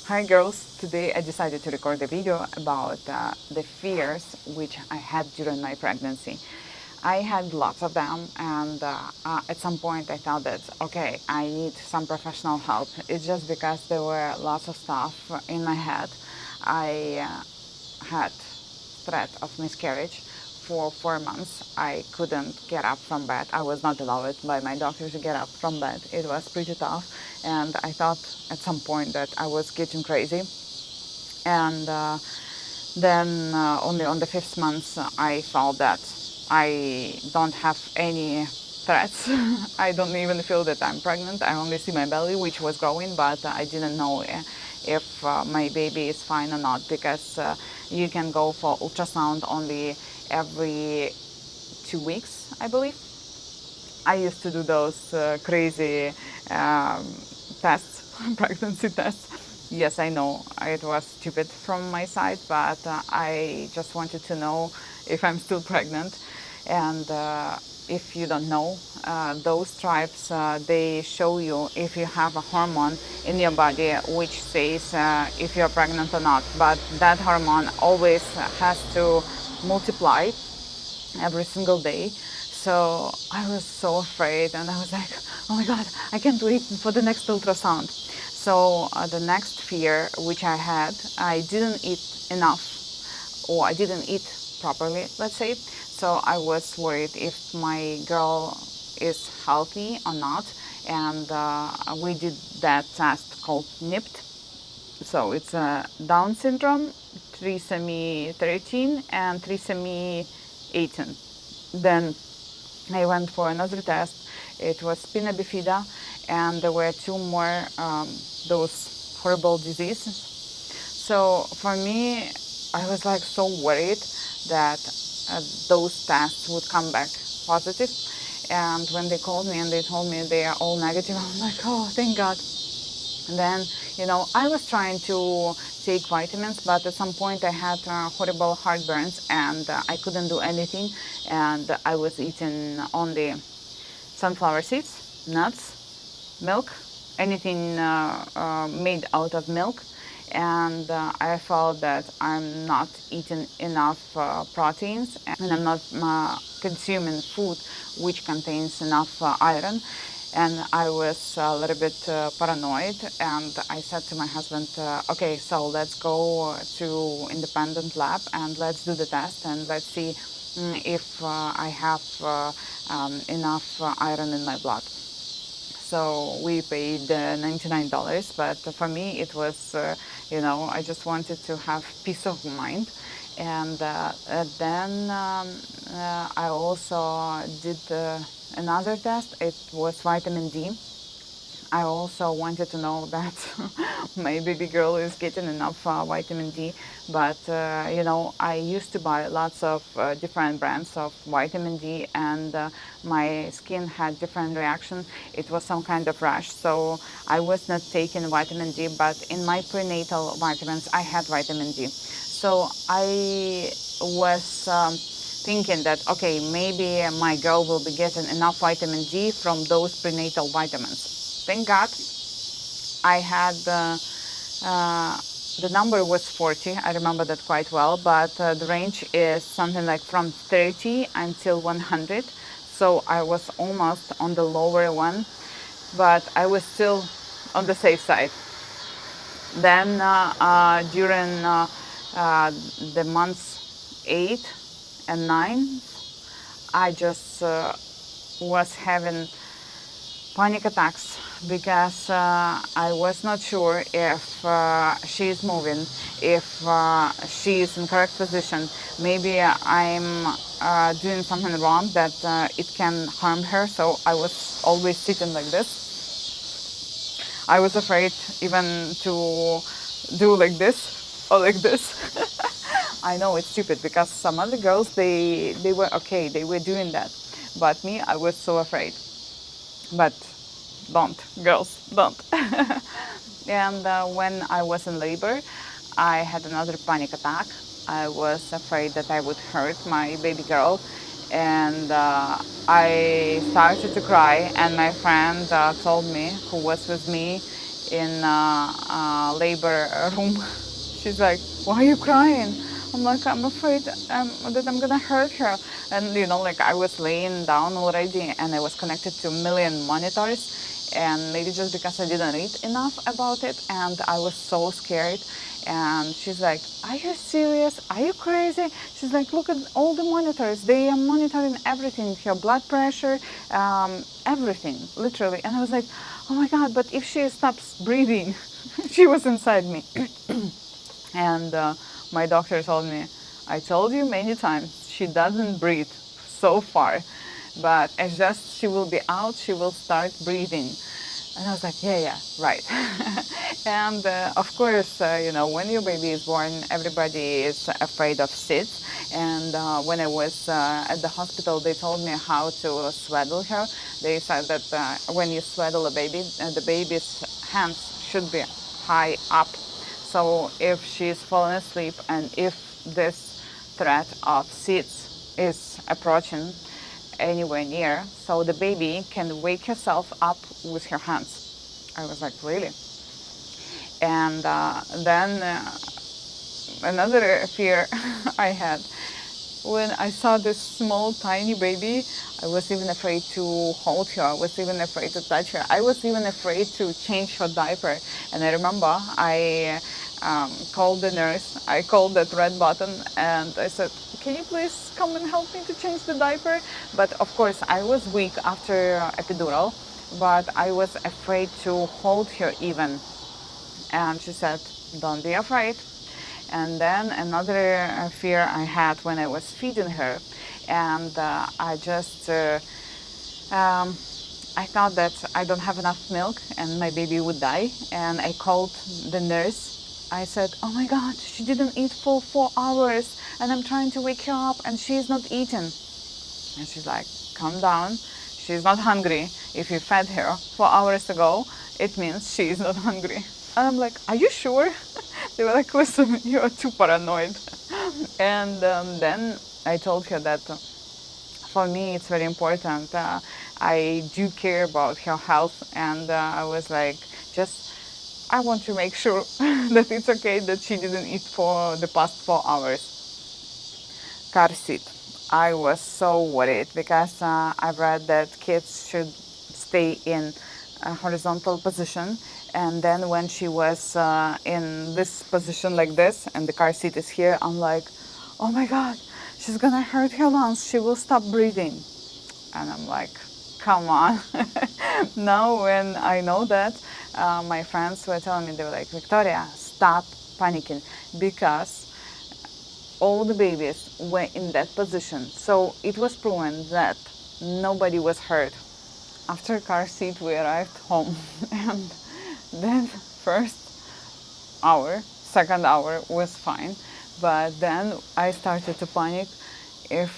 Hi girls, today I decided to record a video about the fears which I had during my pregnancy. I had lots of them, and at some point I thought that, okay, I need some professional help. It's just because there were lots of stuff in my head. I had threat of miscarriage for 4 months. I couldn't get up from bed. I was not allowed by my doctor to get up from bed. It was pretty tough, and I thought at some point that I was getting crazy. And then only on the fifth month, I felt that I don't have any threats. I don't even feel that I'm pregnant. I only see my belly, which was growing, but I didn't know if my baby is fine or not, because you can go for ultrasound only every 2 weeks, I believe. I used to do those crazy tests, pregnancy tests. Yes, I know it was stupid from my side, but I just wanted to know if I'm still pregnant. And if you don't know, those stripes, they show you if you have a hormone in your body which says if you're pregnant or not. But that hormone always has to multiply every single day. So I was so afraid, and I was like, oh my God, I can't wait for the next ultrasound. So the next fear which I had, I didn't eat enough, or I didn't eat properly, let's say. So I was worried if my girl is healthy or not. And we did that test called NIPT. So it's Down syndrome, trisomy 13 and trisomy 18. Then I went for another test. It was spina bifida, and there were two more those horrible diseases. So for me, I was like so worried that those tests would come back positive. And when they called me and they told me they are all negative, I'm like, oh, thank God. And then, I was trying to take vitamins, but at some point I had horrible heartburns, and I couldn't do anything. And I was eating only sunflower seeds, nuts, milk, anything made out of milk. And I felt that I'm not eating enough proteins, and I'm not consuming food which contains enough iron. And I was a little bit paranoid, and I said to my husband, okay, so let's go to independent lab and let's do the test and let's see if I have enough iron in my blood. So we paid $99, but for me it was, I just wanted to have peace of mind. And then I also did another test. It was vitamin D. I also wanted to know that my baby girl is getting enough vitamin D. But, I used to buy lots of different brands of vitamin D, and my skin had different reaction. It was some kind of rash. So I was not taking vitamin D, but in my prenatal vitamins, I had vitamin D. So I was thinking that, okay, maybe my girl will be getting enough vitamin D from those prenatal vitamins. Thank God, I had the number was 40. I remember that quite well, but the range is something like from 30 until 100. So I was almost on the lower one, but I was still on the safe side. Then during the months 8 and 9, I just was having panic attacks because I was not sure if she is moving, if she is in correct position. Maybe I'm doing something wrong that it can harm her. So I was always sitting like this. I was afraid even to do like this or like this. I know it's stupid because some other girls, they were okay, they were doing that. But me, I was so afraid. But don't, girls, don't. And when I was in labor, I had another panic attack. I was afraid that I would hurt my baby girl, and I started to cry. And my friend told me, who was with me in labor room. She's like, "Why are you crying?" I'm like, "I'm afraid that I'm gonna hurt her." And like I was laying down already, and I was connected to a million monitors, and maybe just because I didn't read enough about it, and I was so scared. And she's like, "Are you serious? Are you crazy?" She's like, "Look at all the monitors. They are monitoring everything, her blood pressure, everything, literally." And I was like, "Oh my God, but if she stops breathing," she was inside me. And my doctor told me, "I told you many times, she doesn't breathe so far, but as just she will be out, she will start breathing." And I was like, "Yeah, yeah, right." And of course, when your baby is born, everybody is afraid of SIDS. And when I was at the hospital, they told me how to swaddle her. They said that when you swaddle a baby, the baby's hands should be high up. So if she's fallen asleep and if this threat of SIDS is approaching anywhere near, so the baby can wake herself up with her hands. I was like, really? And then another fear I had, when I saw this small tiny baby, I was even afraid to hold her. I was even afraid to touch her. I was even afraid to change her diaper. And I remember I called the nurse. I called that red button and I said, "Can you please come and help me to change the diaper?" But of course, I was weak after epidural, but I was afraid to hold her even. And she said, "Don't be afraid." And then another fear I had when I was feeding her, and I thought that I don't have enough milk and my baby would die. And I called the nurse. I said, "Oh my God, she didn't eat for 4 hours and I'm trying to wake her up and she's not eating." And she's like, "Calm down. She's not hungry. If you fed her 4 hours ago, it means she's not hungry." And I'm like, "Are you sure?" They were like, "Listen, you're too paranoid." And then I told her that for me it's very important. I do care about her health, and I was like, I want to make sure that it's okay that she didn't eat for the past 4 hours. Car seat. I was so worried because I've read that kids should stay in a horizontal position, and then when she was in this position like this and the car seat is here, I'm like, "Oh my God, she's gonna hurt her lungs, she will stop breathing." And I'm like, "Come on." Now when I know that, my friends were telling me, they were like, "Victoria, stop panicking," because all the babies were in that position. So it was proven that nobody was hurt. After car seat, we arrived home, and then first hour, second hour was fine, but then I started to panic if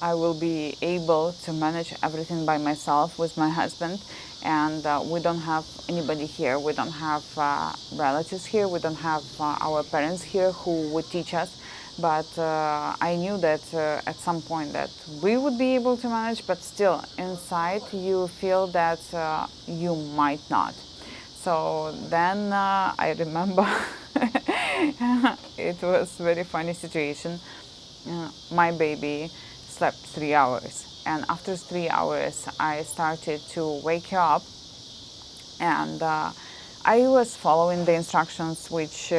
I will be able to manage everything by myself with my husband. And we don't have anybody here. We don't have relatives here. We don't have our parents here who would teach us. But I knew that at some point that we would be able to manage, but still inside you feel that you might not. So then I remember it was a very funny situation. My baby slept 3 hours, and after 3 hours I started to wake her up, and I was following the instructions which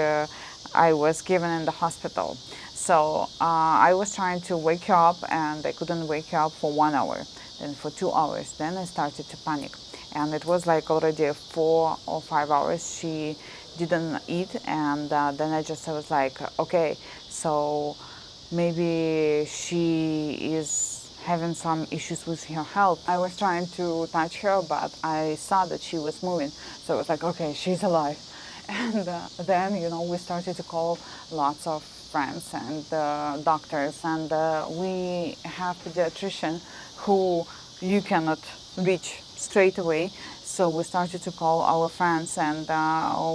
I was given in the hospital. So I was trying to wake her up, and I couldn't wake her up for 1 hour. Then for 2 hours, then I started to panic. And it was like already 4 or 5 hours she didn't eat, and then I was like, okay, so maybe she is having some issues with her health. I was trying to touch her, but I saw that she was moving. So I was like, okay, she's alive. And then, we started to call lots of friends and doctors, and we have pediatrician who you cannot reach straight away. So we started to call our friends, and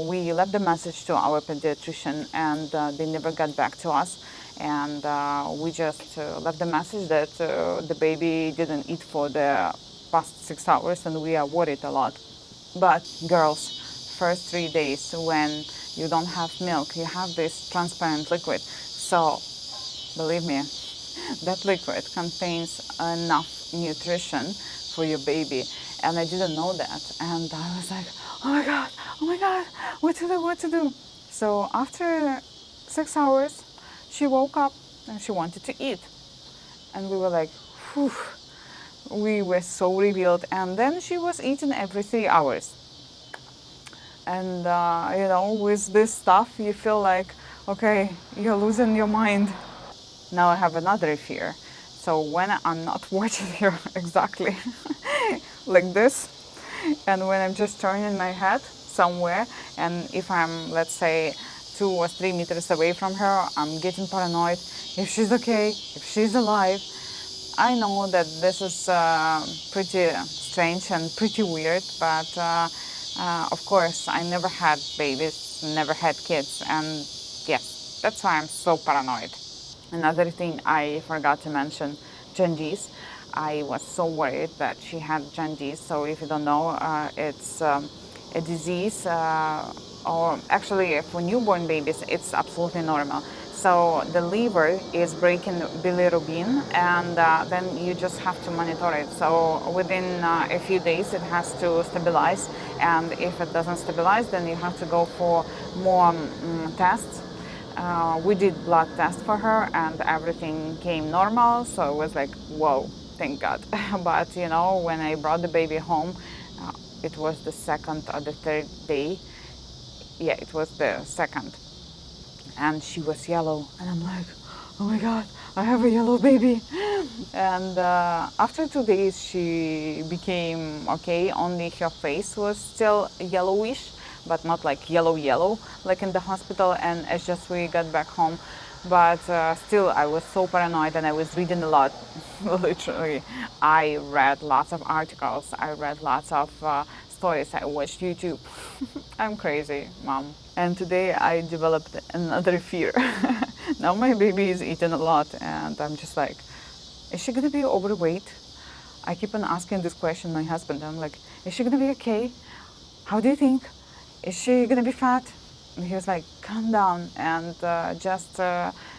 we left the message to our pediatrician, and they never got back to us. And we just left the message that the baby didn't eat for the past 6 hours, and we are worried a lot. But girls, first 3 days when you don't have milk, you have this transparent liquid. So believe me, that liquid contains enough nutrition for your baby. And I didn't know that. And I was like, oh my God, what to do, what to do? So after 6 hours, she woke up and she wanted to eat. And we were like, whew, we were so revealed. And then she was eating every 3 hours. And, with this stuff, you feel like, okay, you're losing your mind. Now I have another fear. So when I'm not watching her exactly like this, and when I'm just turning my head somewhere, and if I'm, let's say, 2 or 3 meters away from her, I'm getting paranoid if she's okay, if she's alive. I know that this is pretty strange and pretty weird, but of course, I never had babies, never had kids, and yes, that's why I'm so paranoid. Another thing I forgot to mention, jaundice. I was so worried that she had jaundice. So if you don't know, it's a disease, or actually for newborn babies, it's absolutely normal. So the liver is breaking bilirubin, and then you just have to monitor it. So within a few days, it has to stabilize, and if it doesn't stabilize, then you have to go for more tests. We did blood test for her and everything came normal, so it was like, whoa, thank God. But when I brought the baby home, it was the second or the third day. Yeah, it was the second. And she was yellow. And I'm like, oh my God, I have a yellow baby. And after 2 days, she became okay. Only her face was still yellowish, but not like yellow, like in the hospital. And it's just we got back home. But still, I was so paranoid and I was reading a lot. Literally, I read lots of articles. I read lots of stories. I watched YouTube. I'm crazy, mom. And today I developed another fear. Now my baby is eating a lot, and I'm just like, is she gonna be overweight? I keep on asking this question my husband. I'm like, is she gonna be okay? How do you think? Is she gonna be fat? And he was like, calm down. And just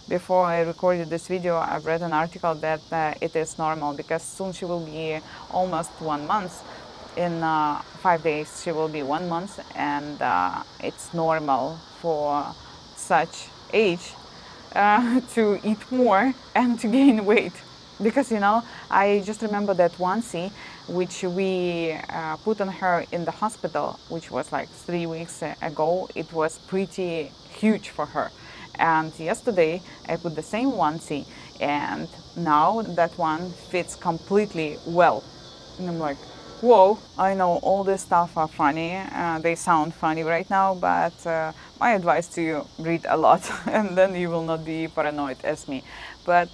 before I recorded this video, I've read an article that it is normal because soon she will be almost 1 month. In 5 days, she will be 1 month, and it's normal for such age to eat more and to gain weight. Because I just remember that onesie which we put on her in the hospital, which was like 3 weeks ago. It was pretty huge for her. And yesterday I put the same onesie, and now that one fits completely well. And I'm like, whoa, I know all this stuff are funny. They sound funny right now, but my advice to you, read a lot and then you will not be paranoid as me. But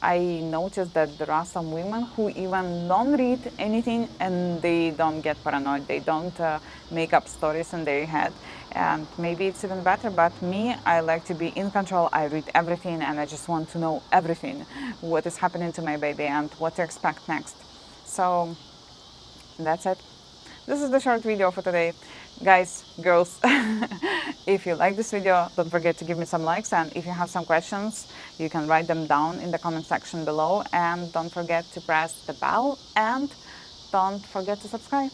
I noticed that there are some women who even don't read anything and they don't get paranoid. They don't make up stories in their head. And maybe it's even better, but me, I like to be in control. I read everything and I just want to know everything, what is happening to my baby and what to expect next. So that's it. This is the short video for today. Guys, girls, if you like this video, don't forget to give me some likes, and if you have some questions, you can write them down in the comment section below, and don't forget to press the bell, and don't forget to subscribe.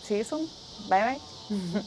See you soon. Bye bye.